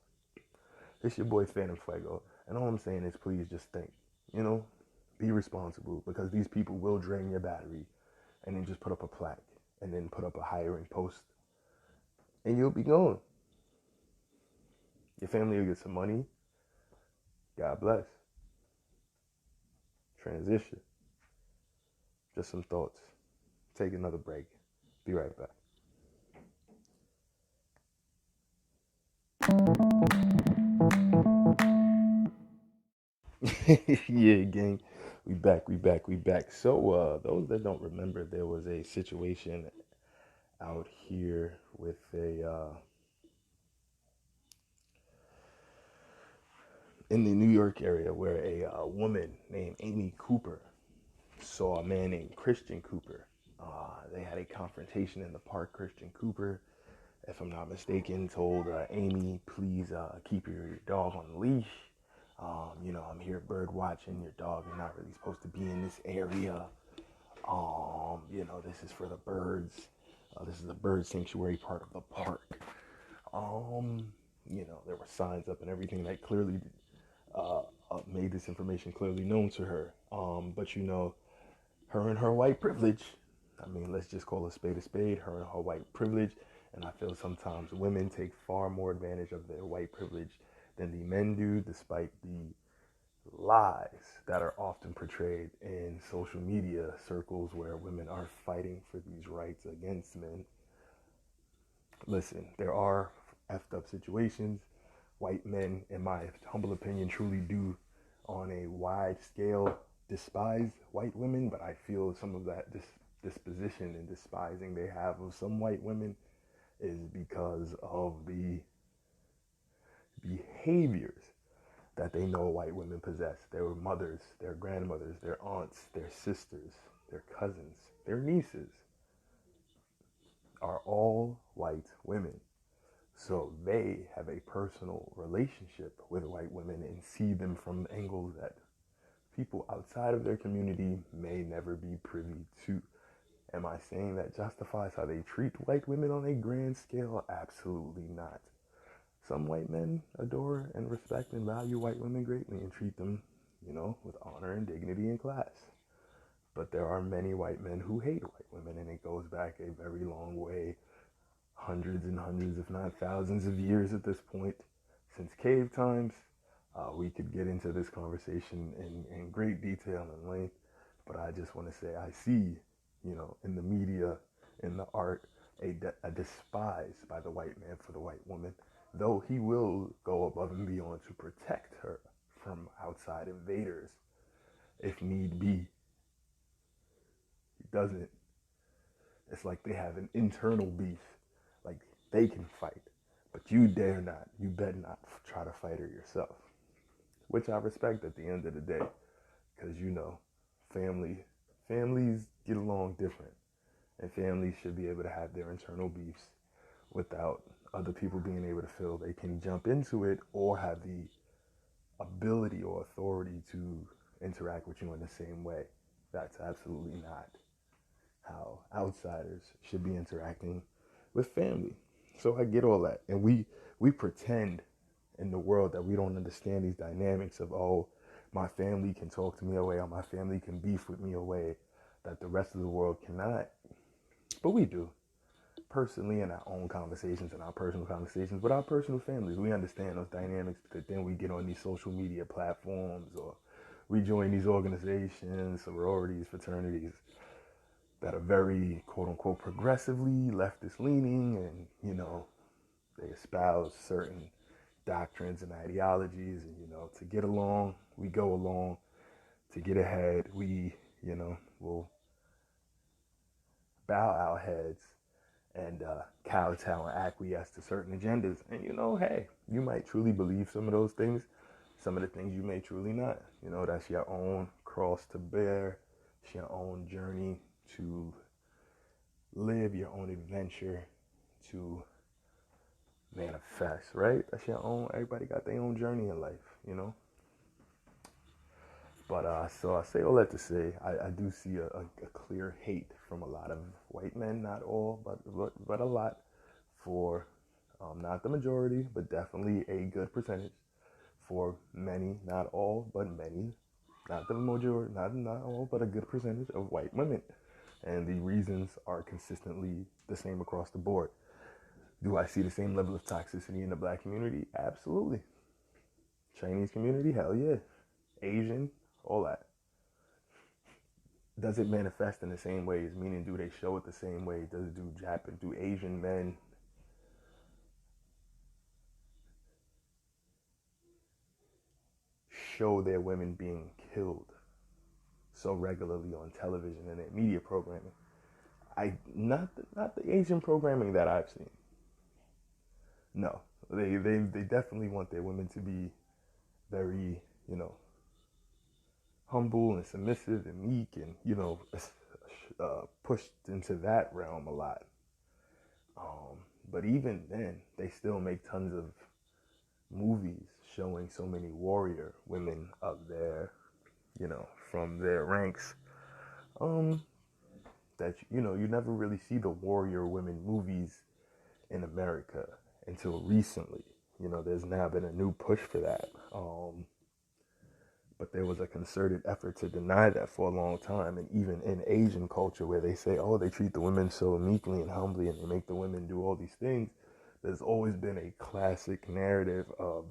It's your boy Phantom Fuego, and all I'm saying is please just think, you know, be responsible, because these people will drain your battery and then just put up a plaque and then put up a hiring post and you'll be gone. Your family will get some money. God bless. Transition. Just some thoughts. Take another break. Be right back. Yeah, gang. We back. So, those that don't remember, there was a situation out here with in the New York area where a woman named Amy Cooper saw a man named Christian Cooper. They had a confrontation in the park. Christian Cooper, if I'm not mistaken, told Amy, please keep your dog on the leash. I'm here bird watching. Your dog is not really supposed to be in this area. This is for the birds. This is the bird sanctuary part of the park. There were signs up and everything that clearly made this information clearly known to her. But her and her white privilege. I mean, let's just call a spade a spade. Her and her white privilege. And I feel sometimes women take far more advantage of their white privilege than the men do, despite the lies that are often portrayed in social media circles where women are fighting for these rights against men. Listen, there are effed up situations. White men, in my humble opinion, truly do, on a wide scale, despise white women, but I feel some of that disposition and despising they have of some white women is because of the behaviors that they know white women possess. Their mothers, their grandmothers, their aunts, their sisters, their cousins, their nieces are all white women. So they have a personal relationship with white women and see them from angles that people outside of their community may never be privy to. Am I saying that justifies how they treat white women on a grand scale? Absolutely not. Some white men adore and respect and value white women greatly and treat them, with honor and dignity and class. But there are many white men who hate white women, and it goes back a very long way, hundreds and hundreds, if not thousands of years at this point, since cave times. We could get into this conversation in great detail and length, but I just want to say I see, in the media, in the art, a despise by the white man for the white woman, though he will go above and beyond to protect her from outside invaders if need be. He doesn't. It's like they have an internal beef. Like they can fight, but you dare not. You better not try to fight her yourself. Which I respect at the end of the day, because families get along different, and families should be able to have their internal beefs without other people being able to feel they can jump into it or have the ability or authority to interact with you in the same way. That's absolutely not how outsiders should be interacting with family. So I get all that. And we pretend in the world that we don't understand these dynamics of, oh, my family can talk to me away or my family can beef with me away that the rest of the world cannot. But we do. Personally, in our own conversations and our personal conversations with our personal families, we understand those dynamics, because then we get on these social media platforms or we join these organizations, sororities, fraternities that are very quote unquote progressively leftist leaning, and they espouse certain doctrines and ideologies, and to get along we go along, to get ahead we will bow our heads and kowtow and acquiesce to certain agendas. And hey, you might truly believe some of those things, some of the things you may truly not. That's your own cross to bear, it's your own journey to live, your own adventure to manifest, right? That's your own. Everybody got their own journey in life. But so I say all that to say, I do see a clear hate from a lot of white men, not all, but a lot, for not the majority, but definitely a good percentage, for many, not all, but many, not the majority, not all, but a good percentage of white women. And the reasons are consistently the same across the board. Do I see the same level of toxicity in the black community? Absolutely. Chinese community? Hell yeah. Asian? All that. Does it manifest in the same ways? Meaning, do they show it the same way? Do Asian men show their women being killed so regularly on television and in media programming? Not the Asian programming that I've seen. No, they definitely want their women to be very humble and submissive and meek, and pushed into that realm a lot. But even then, they still make tons of movies showing so many warrior women up there, from their ranks. That you never really see the warrior women movies in America until recently. There's now been a new push for that. But there was a concerted effort to deny that for a long time. And even in Asian culture, where they say, oh, they treat the women so meekly and humbly, and they make the women do all these things, there's always been a classic narrative of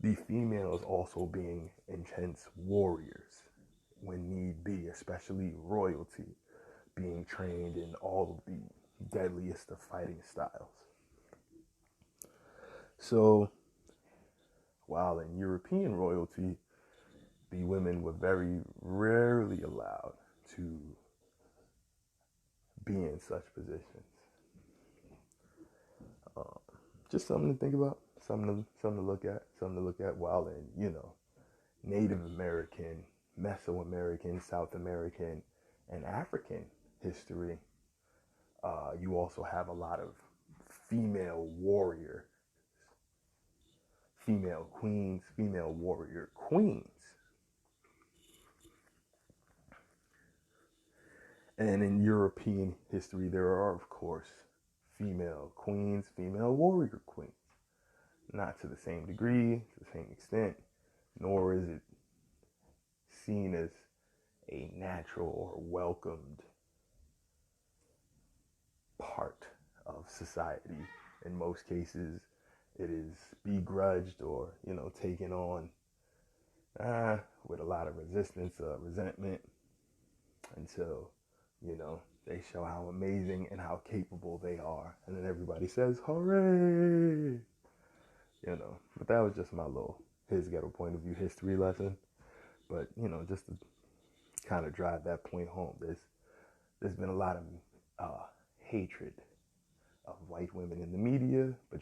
the females also being intense warriors when need be, especially royalty, being trained in all of the deadliest of fighting styles. So, while in European royalty, the women were very rarely allowed to be in such positions. Just something to think about, something to look at, While in Native American, Mesoamerican, South American, and African history, you also have a lot of female warrior, female queens, female warrior queens. And in European history, there are, of course, female queens, female warrior queens. Not to the same degree, to the same extent, nor is it seen as a natural or welcomed part of society. In most cases, it is begrudged or, taken on with a lot of resistance, resentment, until, they show how amazing and how capable they are. And then everybody says, hooray! But that was just my little his ghetto point of view history lesson. But, just to kind of drive that point home, there's been a lot of hatred of white women in the media, but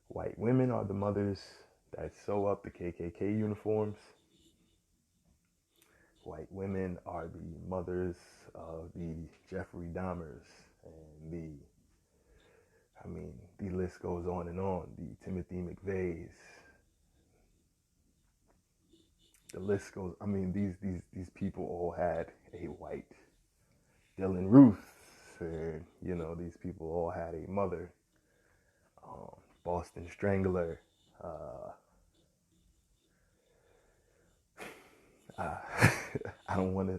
white women are the mothers that sew up the KKK uniforms. White women are the mothers of the Jeffrey Dahmers and the list goes on and on. The Timothy McVeighs. The list goes. These people all had a white Dylan Ruth, and these people all had a mother. Boston Strangler. I don't want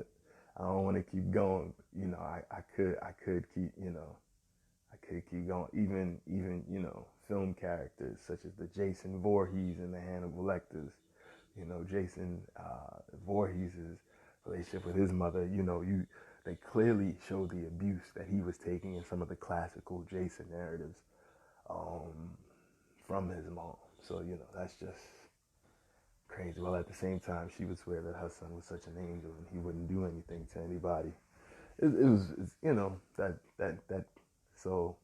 to keep going. I could keep. I could keep going. Even film characters such as the Jason Voorhees and the Hannibal Lecters, Jason Voorhees' relationship with his mother, they clearly show the abuse that he was taking in some of the classical Jason narratives um, from his mom. So, that's just crazy. Well, at the same time, she would swear that her son was such an angel and he wouldn't do anything to anybody. It was, that. So,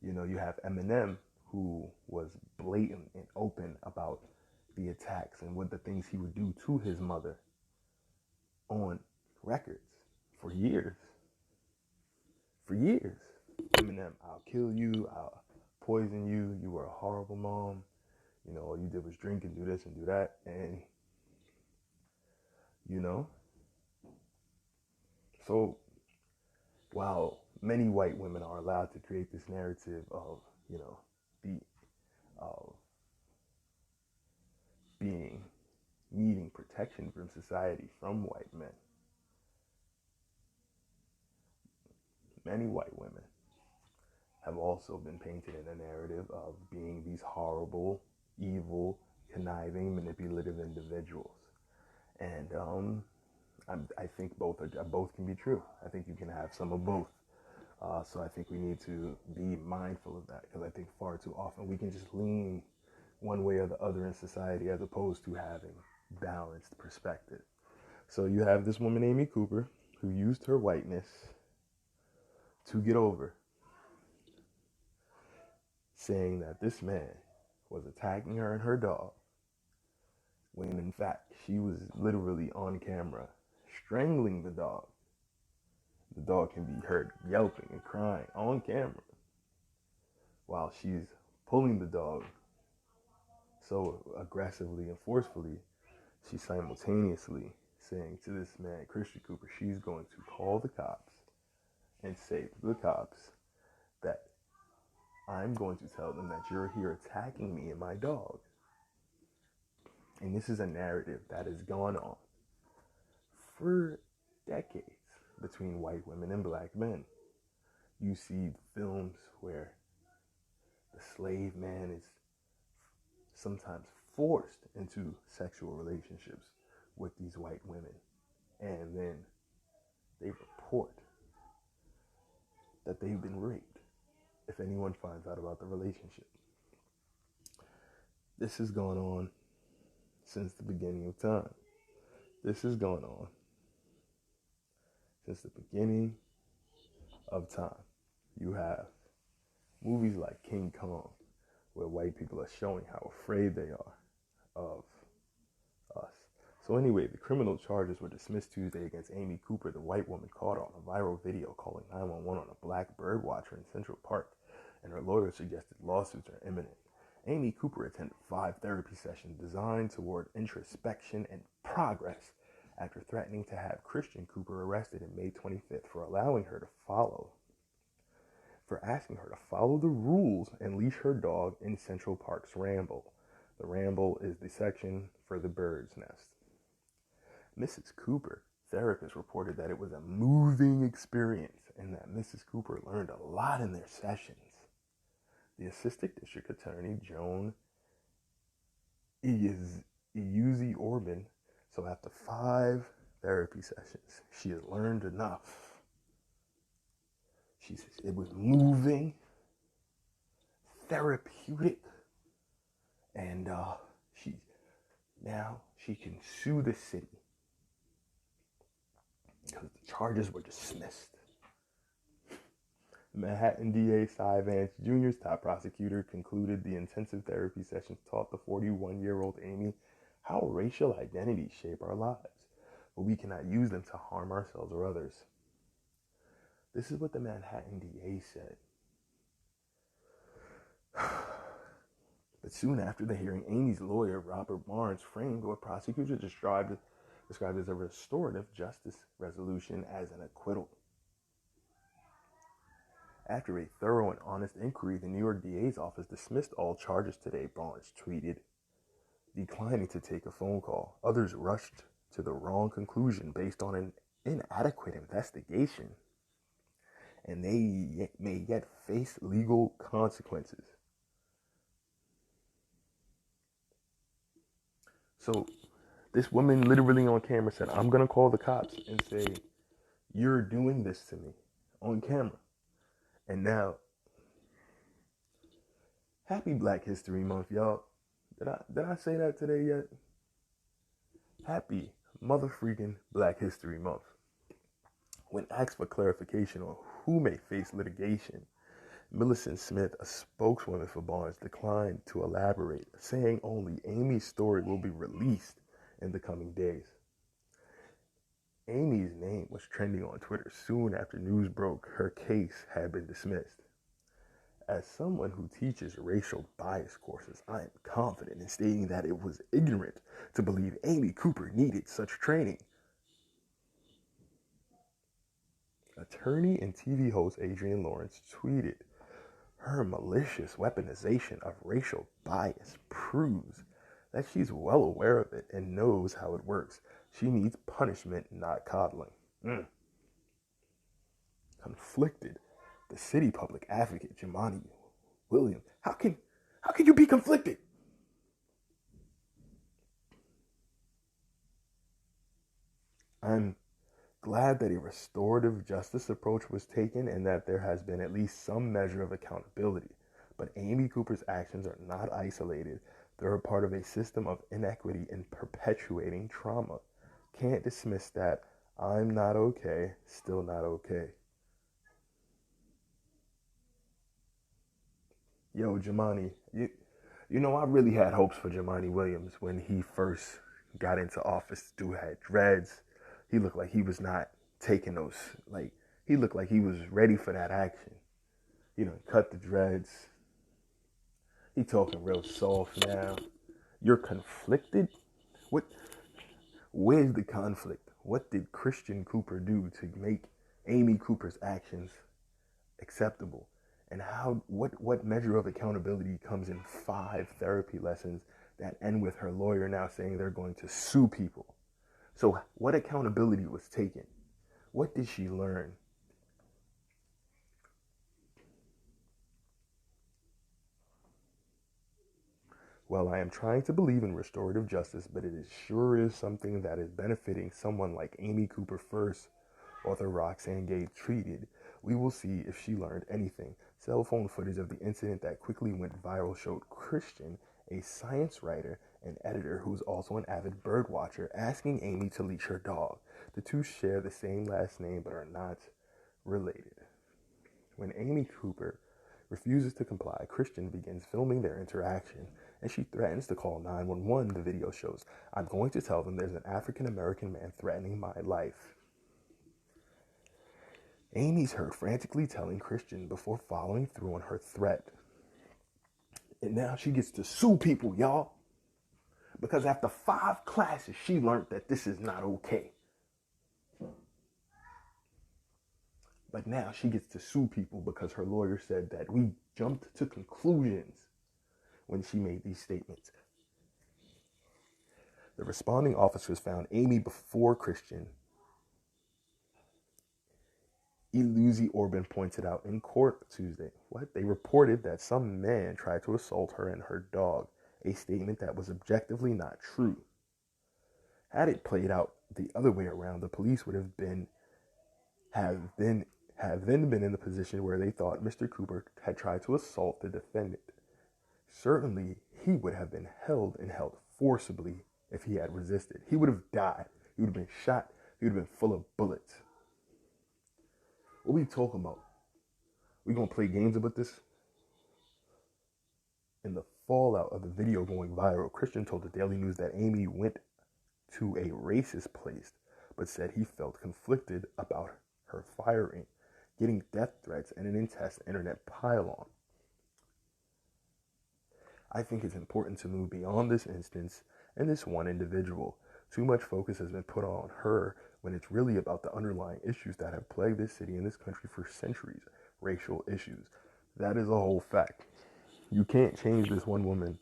you have Eminem, who was blatant and open about the attacks and what the things he would do to his mother on records for years. For years. Eminem, I'll kill you, I'll poison you, you were a horrible mom. All you did was drink and do this and do that. And, you know, so while many white women are allowed to create this narrative of, the of being needing protection from society from white men, many white women have also been painted in a narrative of being these horrible, evil, conniving, manipulative individuals. And I think both can be true. I think you can have some of both. So I think we need to be mindful of that, because I think far too often we can just lean one way or the other in society as opposed to having balanced perspective. So you have this woman, Amy Cooper, who used her whiteness to get over, saying that this man was attacking her and her dog, when in fact she was literally on camera strangling the dog. The dog can be heard yelping and crying on camera while she's pulling the dog so aggressively and forcefully. She's simultaneously saying to this man, Christian Cooper, she's going to call the cops and say to the cops that I'm going to tell them that you're here attacking me and my dog. And this is a narrative that has gone on for decades between white women and black men. You see films where the slave man is sometimes forced into sexual relationships with these white women, and then they report that they've been raped if anyone finds out about the relationship. This has gone on since the beginning of time. This has gone on since the beginning of time. You have movies like King Kong, where white people are showing how afraid they are of us. So anyway, the criminal charges were dismissed Tuesday against Amy Cooper, the white woman caught on a viral video calling 911 on a black bird watcher in Central Park, and her lawyer suggested lawsuits are imminent. Amy Cooper attended 5 therapy sessions designed toward introspection and progress after threatening to have Christian Cooper arrested on May 25th for asking her to follow the rules and leash her dog in Central Park's ramble. The ramble is the section for the bird's nest. Mrs. Cooper, therapists reported that it was a moving experience and that Mrs. Cooper learned a lot in their sessions. The Assistant District Attorney, Joan Iyuzi Orban, so after 5 therapy sessions, she has learned enough. She says it was moving, therapeutic, and she can sue the city because the charges were dismissed. Manhattan DA Cy Vance Jr.'s top prosecutor concluded the intensive therapy sessions taught the 41-year-old Amy how racial identities shape our lives, but we cannot use them to harm ourselves or others. This is what the Manhattan DA said. But soon after the hearing, Amy's lawyer, Robert Barnes, framed what prosecutors described as a restorative justice resolution as an acquittal. After a thorough and honest inquiry, the New York DA's office dismissed all charges today, Barnes tweeted, declining to take a phone call. Others rushed to the wrong conclusion based on an inadequate investigation, and they may yet face legal consequences. So this woman literally on camera said, I'm going to call the cops and say, you're doing this to me on camera. And now, happy Black History Month, y'all. Did I say that today yet? Happy mother freaking Black History Month. When asked for clarification on who may face litigation, Millicent Smith, a spokeswoman for Barnes, declined to elaborate, saying only Amy's story will be released in the coming days. Amy's name was trending on Twitter soon after news broke her case had been dismissed. As someone who teaches racial bias courses, I am confident in stating that it was ignorant to believe Amy Cooper needed such training. Attorney and TV host Adrienne Lawrence tweeted, her malicious weaponization of racial bias proves that she's well aware of it and knows how it works. She needs punishment, not coddling. Conflicted, the city public advocate Jamani Williams. How can you be conflicted? I'm glad that a restorative justice approach was taken and that there has been at least some measure of accountability. But Amy Cooper's actions are not isolated. They're a part of a system of inequity and perpetuating trauma. Can't dismiss that. I'm not okay, still not okay. Yo, Jamani, you know, I really had hopes for Jamani Williams when he first got into office. Dude had dreads. He looked like he was not taking those, like, he looked like he was ready for that action. You know, cut the dreads. He talking real soft now. You're conflicted? Where's the conflict? What did Christian Cooper do to make Amy Cooper's actions acceptable? And what measure of accountability comes in 5 therapy lessons that end with her lawyer now saying they're going to sue people? So what accountability was taken? What did she learn? Well, I am trying to believe in restorative justice, but it sure is something that is benefiting someone like Amy Cooper first. Author Roxane Gay tweeted, we will see if she learned anything. Cell phone footage of the incident that quickly went viral showed Christian, a science writer and editor who's also an avid bird watcher, asking Amy to leash her dog. The two share the same last name but are not related. When Amy Cooper refuses to comply, Christian begins filming their interaction, and she threatens to call 911, the video shows. I'm going to tell them there's an African-American man threatening my life. Amy's heard frantically telling Christian before following through on her threat. And now she gets to sue people, y'all. Because after 5 classes, she learned that this is not okay. But now she gets to sue people because her lawyer said that we jumped to conclusions when she made these statements. The responding officers found Amy before Christian. Eluzi Orban pointed out in court Tuesday. They reported that some man tried to assault her and her dog, a statement that was objectively not true. Had it played out the other way around, the police would have then been in the position where they thought Mr. Cooper had tried to assault the defendant. Certainly, he would have been held forcibly if he had resisted. He would have died. He would have been shot. He would have been full of bullets. What we talking about? We gonna play games about this? In the fallout of the video going viral, Christian told the Daily News that Amy went to a racist place, but said he felt conflicted about her firing, getting death threats, and an intense internet pile-on. I think it's important to move beyond this instance and this one individual. Too much focus has been put on her when it's really about the underlying issues that have plagued this city and this country for centuries. Racial issues. That is a whole fact. You can't change this one woman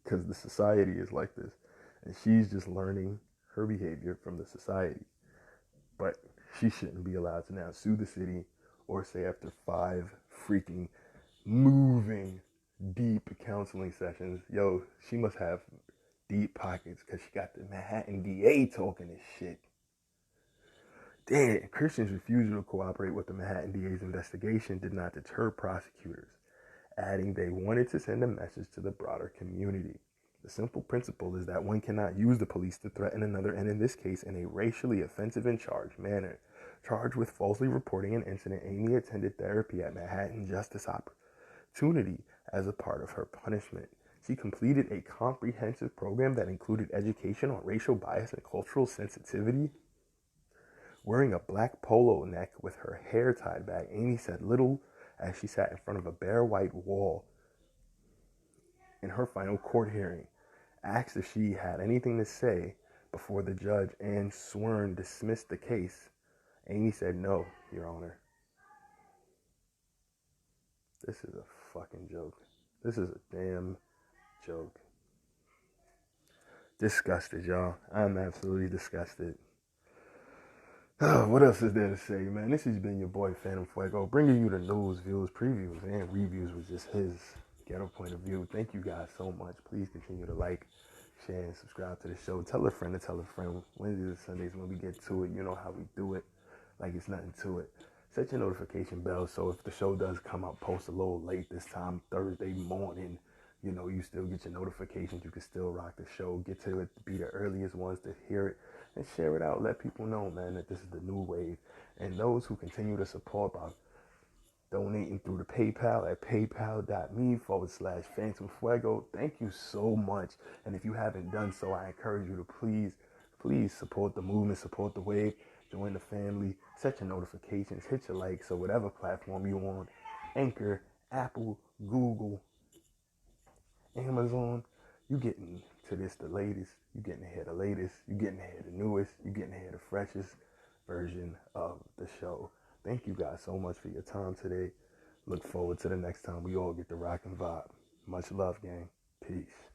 because the society is like this. And she's just learning her behavior from the society. But she shouldn't be allowed to now sue the city or say after 5 freaking moving deep counseling sessions. Yo, she must have deep pockets because she got the Manhattan DA talking this shit. Damn, Christian's refusal to cooperate with the Manhattan DA's investigation did not deter prosecutors, adding they wanted to send a message to the broader community. The simple principle is that one cannot use the police to threaten another, and in this case, in a racially offensive and charged manner. Charged with falsely reporting an incident, Amy attended therapy at Manhattan Justice Opportunity as a part of her punishment. She completed a comprehensive program that included education on racial bias and cultural sensitivity. Wearing a black polo neck with her hair tied back, Amy said little as she sat in front of a bare white wall in her final court hearing. Asked if she had anything to say before the judge, Ann Swern, dismissed the case. Amy said, "No, Your Honor." This is a fucking joke. This is a damn joke. Disgusted, y'all. I'm absolutely disgusted. Oh, what else is there to say, man? This has been your boy Phantom Fuego, bringing you the news, views, previews, and reviews with just his ghetto point of view. Thank you guys so much. Please continue to like, share, and subscribe to the show. Tell a friend to tell a friend. Wednesdays and Sundays when we get to it, you know how we do it. Like it's nothing to it. Set your notification bell so if the show does come out, post a little late this time, Thursday morning, you know, you still get your notifications. You can still rock the show. Get to it, be the earliest ones to hear it, and share it out. Let people know, man, that this is the new wave. And those who continue to support by donating through the PayPal at paypal.me/Phantom Fuego. Thank you so much. And if you haven't done so, I encourage you to please support the movement, support the wave, join the family, set your notifications, hit your likes, so whatever platform you're on, Anchor, Apple, Google, Amazon, you getting to this the latest, you getting to hear the latest, you getting to hear the newest, you getting to hear the freshest version of the show. Thank you guys so much for your time today. Look forward to the next time we all get the rock and vibe. Much love, gang. Peace.